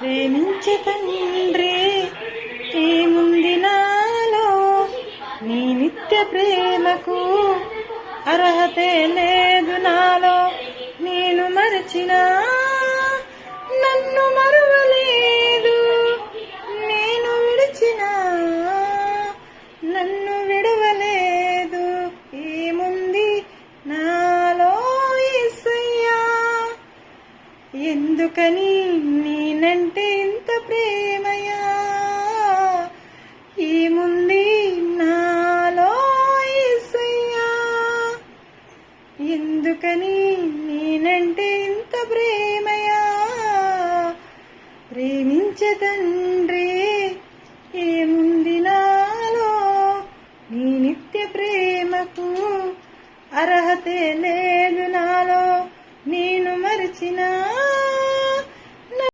ప్రేమించే తండ్రి ఏముంది నాలో, నీ నిత్య ప్రేమకు అర్హతే లేదు నాలో. నేను మరచినా నన్ను మరువలేదు, నేను విడిచినా నన్ను విడవలేదు. ఏముంది నాలో యేసయ్యా, ఎందుకని నేనంటే ఇంత ప్రేమయా. ఏముంది నాలో యేసయ్యా, ఎందుకని నేనంటే ఇంత ప్రేమయా. ప్రేమించే తండ్రి ఏముంది నాలో, నీ నిత్య ప్రేమకు అర్హతే లేదు నాలో. నేను మరచినా